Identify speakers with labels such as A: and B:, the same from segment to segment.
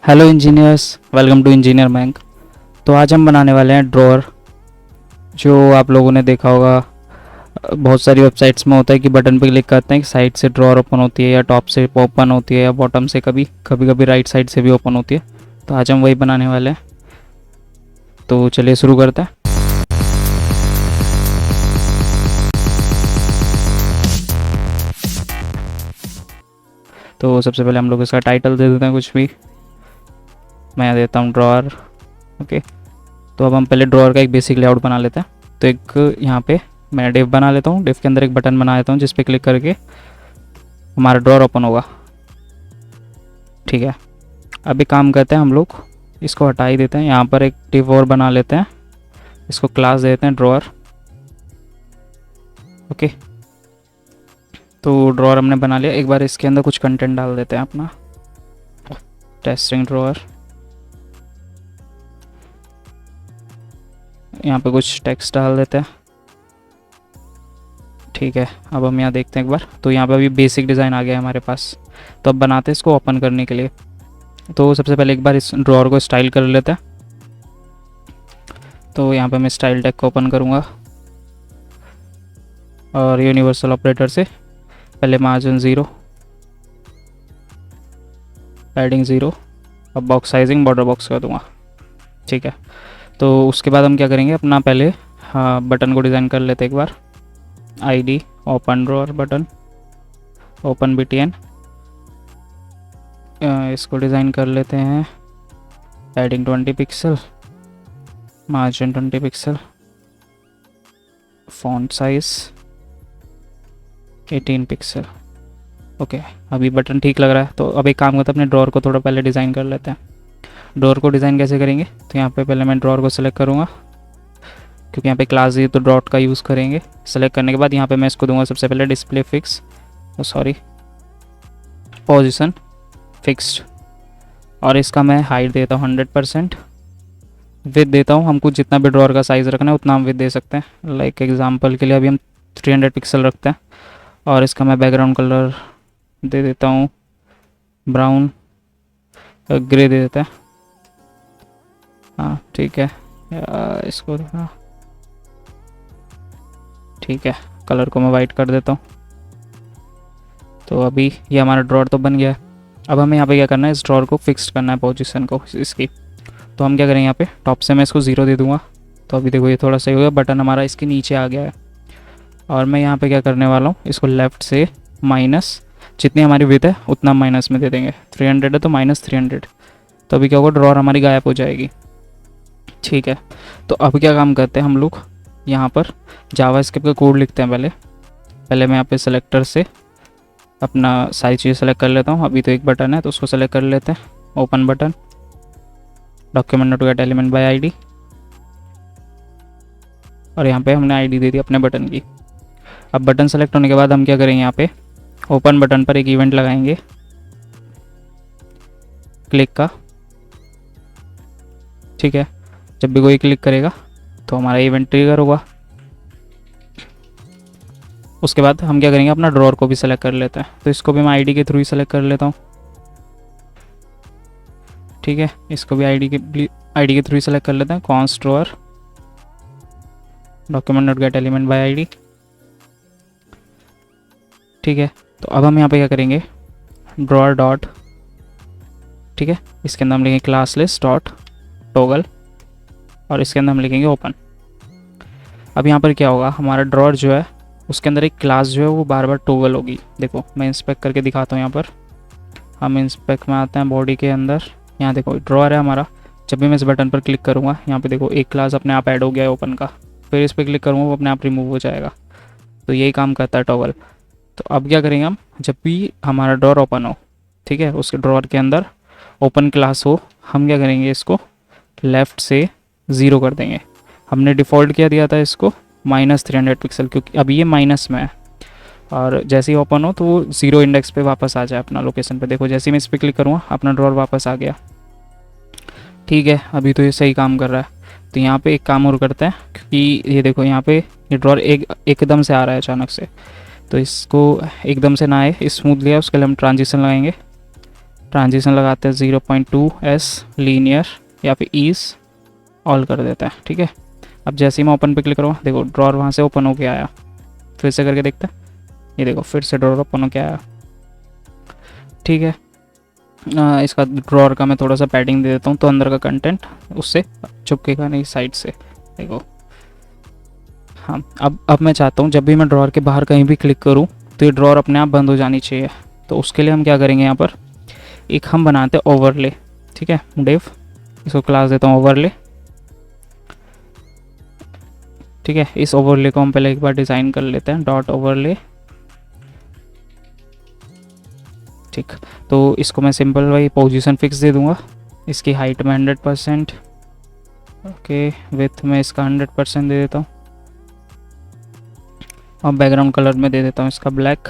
A: Hello engineers, welcome to engineer bank. तो आज हम बनाने वाले हैं ड्रॉअर। जो आप लोगों ने देखा होगा, बहुत सारी वेबसाइट्स में होता है कि बटन पे क्लिक करते हैं कि साइड से ड्रॉअर ओपन होती है या टॉप से ओपन होती है या बॉटम से, कभी कभी कभी राइट साइड से भी ओपन होती है। तो आज हम वही बनाने वाले हैं। तो चलिए शुरू करते हैं। तो सबसे पहले हम लोग इसका टाइटल दे देते हैं कुछ भी। मैं देता हूँ ड्रॉअर। ओके, तो अब हम पहले ड्रॉअर का एक बेसिक लेआउट बना लेते हैं। तो एक यहाँ पे मैं डिव बना लेता हूँ। डिव के अंदर एक बटन बना लेता हूँ जिस पे क्लिक करके हमारा ड्रॉअर ओपन होगा। ठीक है, अभी काम करते हैं हम लोग, इसको हटा ही देते हैं। यहाँ पर एक डिव और बना लेते हैं, इसको क्लास देते हैं ड्रॉअर। ओके, तो ड्रॉअर हमने बना लिया। एक बार इसके अंदर कुछ कंटेंट डाल देते हैं अपना। टेस्टिंग ड्रॉअर, यहाँ पे कुछ टेक्स्ट डाल देते हैं। ठीक है, अब हम यहाँ देखते हैं एक बार। तो यहाँ पे अभी बेसिक डिज़ाइन आ गया है हमारे पास। तो अब बनाते हैं इसको ओपन करने के लिए। तो सबसे पहले एक बार इस ड्रॉअर को स्टाइल कर लेते हैं। तो यहाँ पे मैं स्टाइल टैग को ओपन करूँगा और यूनिवर्सल ऑपरेटर से पहले मार्जिन 0, पैडिंग 0, अब बॉक्स साइजिंग बॉर्डर बॉक्स कर दूँगा। ठीक है, तो उसके बाद हम क्या करेंगे, अपना पहले बटन को डिज़ाइन कर लेते हैं एक बार। ID open drawer button, open BTN, इसको डिज़ाइन कर लेते हैं। Padding 20 pixel, margin 20 pixel, font size 18 pixel. Okay, अभी बटन ठीक लग रहा है। तो अब एक काम करते हैं, अपने ड्रॉअर को थोड़ा पहले डिज़ाइन कर लेते हैं। ड्रॉअर को डिज़ाइन कैसे करेंगे, तो यहाँ पे पहले मैं ड्रॉअर को सेलेक्ट करूँगा, क्योंकि यहाँ पे क्लास है तो डॉट का यूज़ करेंगे। सेलेक्ट करने के बाद यहाँ पे मैं इसको दूंगा सबसे पहले डिस्प्ले फिक्स, पोजीशन फिक्स्ड, और इसका मैं हाइट देता हूँ 100%। विथ देता हूँ, हमको जितना भी ड्रॉअर का साइज़ रखना है उतना हम विथ दे सकते हैं। लाइक एग्जांपल के लिए अभी हम 300 पिक्सल रखते हैं। और इसका मैं बैकग्राउंड कलर दे देता हूँ ब्राउन, ग्रे दे देता है। हाँ ठीक है, इसको हाँ ठीक है, कलर को मैं वाइट कर देता हूँ। तो अभी ये हमारा ड्रॉअर तो बन गया है। अब हमें यहाँ पे क्या करना है, इस ड्रॉअर को फिक्स करना है, पोजीशन को इसकी। तो हम क्या करेंगे, यहाँ पे टॉप से मैं इसको 0 दे दूँगा। तो अभी देखो ये थोड़ा सही हो गया, बटन हमारा इसके नीचे आ गया है। और मैं यहाँ पे क्या करने वाला हूँ, इसको लेफ़्ट से माइनस, जितनी हमारी विड्थ है उतना माइनस में दे देंगे। 300 है तो -300। तो अभी क्या होगा, ड्रॉअर हमारी गायब हो जाएगी। ठीक है, तो अब क्या काम करते हैं हम लोग, यहाँ पर जावास्क्रिप्ट का कोड लिखते हैं। पहले मैं यहाँ पे सेलेक्टर से अपना सारी चीज़ें सेलेक्ट कर लेता हूँ। अभी तो एक बटन है तो उसको सेलेक्ट कर लेते हैं। Open button, document not gate element by ID, और यहाँ पे हमने ID दे दी अपने बटन की। अब बटन सेलेक्ट होने के बाद हम क्या करेंगे, यहाँ पे ओपन बटन पर एक इवेंट लगाएंगे क्लिक का। ठीक है, जब भी कोई क्लिक करेगा तो हमारा इवेंट ट्रिगर होगा। उसके बाद हम क्या करेंगे, अपना ड्रॉअर को भी सेलेक्ट कर लेते हैं। तो इसको भी मैं ID के थ्रू ही सेलेक्ट कर लेता हूँ। ठीक है, इसको भी ID के थ्रू ही सेलेक्ट कर लेते हैं। Const drawer, document not gate element by ID। ठीक है, तो अब हम यहाँ पे क्या करेंगे, ड्रॉअर डॉट, ठीक है, इसके अंदर हम लिखेंगे क्लास लिस्ट डॉट टॉगल, और इसके अंदर हम लिखेंगे ओपन। अब यहाँ पर क्या होगा, हमारा ड्रॉअर जो है उसके अंदर एक क्लास जो है वो बार बार टॉगल होगी। देखो मैं इंस्पेक्ट करके दिखाता हूँ। यहाँ पर हम इंस्पेक्ट में आते हैं, बॉडी के अंदर, यहाँ देखो ड्रॉअर है हमारा। जब भी मैं इस बटन पर क्लिक करूँगा, यहाँ पे देखो एक क्लास अपने आप ऐड हो गया है ओपन का। फिर इस पर क्लिक करूँगा, वो अपने आप रिमूव हो जाएगा। तो यही काम करता है टॉगल। तो अब क्या करेंगे हम, जब भी हमारा ड्रॉअर ओपन हो, ठीक है, उसके ड्रॉअर के अंदर ओपन क्लास हो, हम क्या करेंगे, इसको लेफ़्ट से 0 कर देंगे। हमने डिफ़ॉल्ट क्या दिया था इसको, -300 पिक्सल, क्योंकि अभी ये माइनस में है। और जैसे ही ओपन हो तो वो 0 इंडेक्स पे वापस आ जाए अपना लोकेशन पे। देखो जैसे ही मैं इस पर क्लिक करूँगा, अपना ड्रॉअर वापस आ गया। ठीक है, अभी तो ये सही काम कर रहा है। तो यहाँ पे एक काम और करते हैं, क्योंकि ये देखो यहाँ पे ये ड्रॉअर एकदम से आ रहा है अचानक से। तो इसको एकदम से ना आए, स्मूथली है, उसके लिए हम ट्रांजिशन लगाएंगे। ट्रांजिशन लगाते हैं 0.2s लीनियर या फिर ईज ऑल कर देता है, ठीक है। अब जैसे ही मैं ओपन पे क्लिक करूँगा, देखो ड्रॉर वहाँ से ओपन होके आया। फिर से करके देखते हैं, ये देखो फिर से ड्रॉर ओपन होके आया, ठीक है। इसका ड्रॉर का मैं थोड़ा सा पैडिंग दे देता हूँ तो अंदर का कंटेंट उससे चुपकेगा नहीं साइड से, देखो। हाँ, अब मैं चाहता हूँ जब भी मैं ड्रॉर के बाहर कहीं भी क्लिक करूँ तो ये ड्रॉर अपने आप बंद हो जानी चाहिए। तो उसके लिए हम क्या करेंगे, यहाँ पर एक हम बनाते हैं ओवरले, ठीक है। डिव, इसको क्लास देता हूँ ओवरले, ठीक है। इस ओवरले को हम पहले एक बार डिज़ाइन कर लेते हैं, डॉट ओवरले, ठीक। तो इसको मैं सिंपल वही पोजीशन फिक्स दे दूंगा, इसकी हाइट में 100%, ओके। विथ में इसका 100% दे देता हूँ और बैकग्राउंड कलर में दे देता हूँ इसका ब्लैक।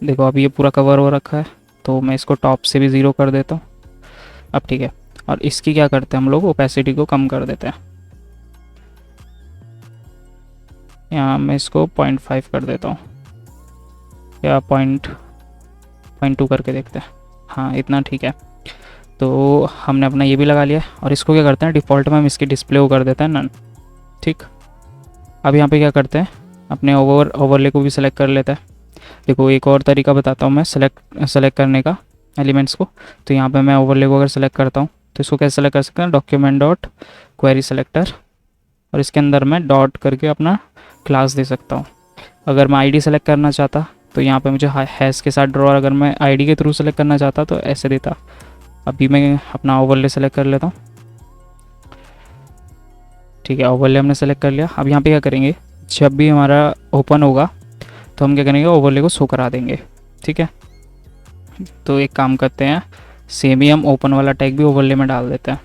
A: देखो अभी ये पूरा कवर हो रखा है तो मैं इसको टॉप से भी 0 कर देता हूँ अब, ठीक है। और इसकी क्या करते हैं हम लोग, ओपेसिटी को कम कर देते हैं। यहाँ मैं इसको 0.5 कर देता हूँ या 0.2 करके देखते हैं, हाँ इतना ठीक है। तो हमने अपना ये भी लगा लिया और इसको क्या करते हैं, डिफ़ॉल्ट में हम इसकी डिस्प्ले को कर देते हैं नन, ठीक। अब यहाँ पे क्या करते हैं, अपने ओवरले को भी सेलेक्ट कर लेते हैं। देखो एक और तरीका बताता हूँ मैं सेलेक्ट करने का एलिमेंट्स को। तो यहाँ पे मैं ओवरले को अगर सेलेक्ट करता हूँ तो इसको कैसे सेलेक्ट कर सकते हैं, डॉक्यूमेंट डॉट क्वेरी सेलेक्टर, और इसके अंदर मैं डॉट करके अपना क्लास दे सकता हूँ। अगर मैं आईडी सेलेक्ट करना चाहता तो यहाँ पे मुझे हैश के साथ ड्रॉर, अगर मैं आईडी के थ्रू सेलेक्ट करना चाहता तो ऐसे देता। अभी मैं अपना ओवरले सेलेक्ट कर लेता हूँ, ठीक है। ओवरले हमने सेलेक्ट कर लिया। अब यहाँ पे क्या करेंगे, जब भी हमारा ओपन होगा तो हम क्या करेंगे, ओवरले को शो करा देंगे, ठीक है। तो एक काम करते हैं, सेम ही हम ओपन वाला टैग भी ओवरले में डाल देते हैं।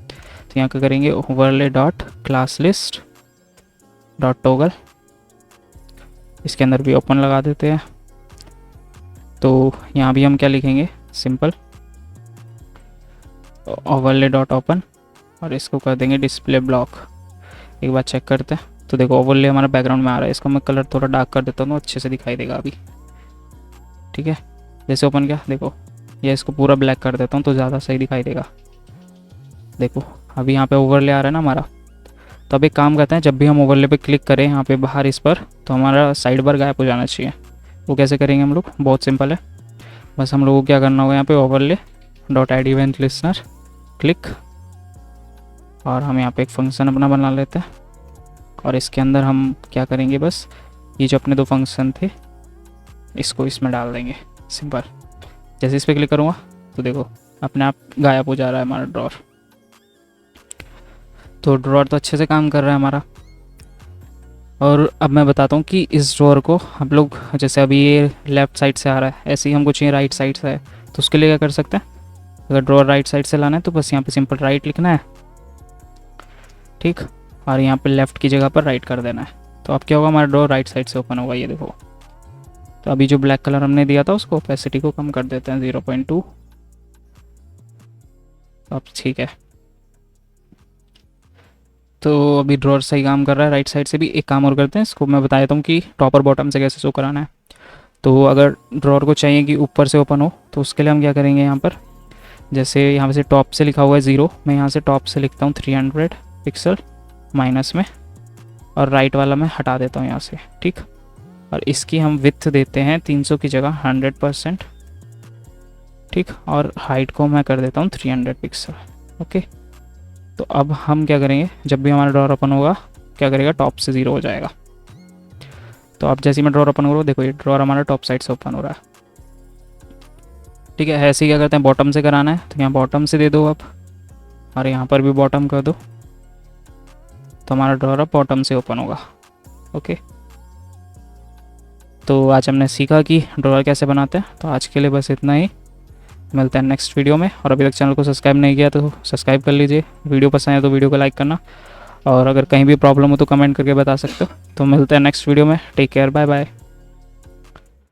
A: तो यहाँ क्या करेंगे, overlay dot class list dot toggle, इसके अंदर भी ओपन लगा देते हैं। तो यहाँ भी हम क्या लिखेंगे, सिंपल ओवरले डॉट ओपन, और इसको कर देंगे डिस्प्ले ब्लॉक। एक बार चेक करते हैं तो देखो ओवरले हमारा बैकग्राउंड में आ रहा है। इसको मैं कलर थोड़ा डार्क कर देता हूँ, अच्छे से दिखाई देगा अभी, ठीक है। जैसे ओपन किया देखो, या इसको पूरा ब्लैक कर देता हूँ तो ज़्यादा सही दिखाई देगा। देखो अभी यहाँ पे ओवरले आ रहा है ना हमारा। तो अब एक काम करते हैं, जब भी हम ओवरले पे क्लिक करें यहाँ पे बाहर इस पर, तो हमारा साइड बार गायब हो जाना चाहिए। वो कैसे करेंगे हम लोग, बहुत सिंपल है। बस हम लोगों को क्या करना होगा, यहाँ पे overlay dot I D event listener click, और हम यहाँ पे एक फंक्शन अपना बना लेते हैं। और इसके अंदर हम क्या करेंगे, बस ये जो अपने दो फंक्शन थे इसको इसमें डाल देंगे, सिंपल। जैसे इस पर क्लिक करूँगा तो देखो अपने आप गायब हो जा रहा है हमारा ड्रॉर। तो ड्रॉर तो अच्छे से काम कर रहा है हमारा। और अब मैं बताता हूँ कि इस ड्रॉर को हम लोग, जैसे अभी ये लेफ़्ट साइड से आ रहा है, ऐसे ही हमको चाहिए राइट साइड से है, तो उसके लिए क्या कर सकते हैं, अगर ड्रॉर राइट साइड से लाना है तो बस यहाँ पे सिंपल राइट लिखना है, ठीक। और यहाँ पे लेफ़्ट की जगह पर राइट कर देना है। तो अब क्या होगा, हमारा ड्रॉर राइट साइड से ओपन होगा, ये देखो। तो अभी जो ब्लैक कलर हमने दिया था उसको ओपेसिटी को कम कर देते हैं 0.2, अब ठीक है। तो अभी ड्रॉर सही काम कर रहा है राइट साइड से भी। एक काम और करते हैं, इसको मैं बता देता हूँ कि टॉप और बॉटम से कैसे शो कराना है। तो अगर ड्रॉर को चाहिए कि ऊपर से ओपन हो तो उसके लिए हम क्या करेंगे, यहाँ पर जैसे यहाँ से टॉप से लिखा हुआ है 0, मैं यहाँ से टॉप से लिखता हूँ 300 पिक्सल माइनस में, और राइट वाला मैं हटा देता हूँ यहाँ से, ठीक। और इसकी हम विड्थ देते हैं 300 की जगह 100%, ठीक। और हाइट को मैं कर देता हूँ 300 पिक्सल, ओके। तो अब हम क्या करेंगे, जब भी हमारा ड्रॉर ओपन होगा क्या करेगा, टॉप से 0 हो जाएगा। तो अब जैसे ही मैं ड्रॉर ओपन करूँ देखो ये ड्रॉर हमारा टॉप साइड से ओपन हो रहा है, ठीक है। ऐसे ही क्या करते हैं, बॉटम से कराना है तो यहाँ बॉटम से दे दो आप, और यहाँ पर भी बॉटम कर दो, तो हमारा ड्रॉर अब बॉटम से ओपन होगा, ओके। तो आज हमने सीखा कि ड्रॉर कैसे बनाते हैं। तो आज के लिए बस इतना ही, मिलते हैं नेक्स्ट वीडियो में। और अभी तक चैनल को सब्सक्राइब नहीं किया तो सब्सक्राइब कर लीजिए, वीडियो पसंद है तो वीडियो को लाइक करना, और अगर कहीं भी प्रॉब्लम हो तो कमेंट करके बता सकते हो। तो मिलते हैं नेक्स्ट वीडियो में, टेक केयर, बाय बाय।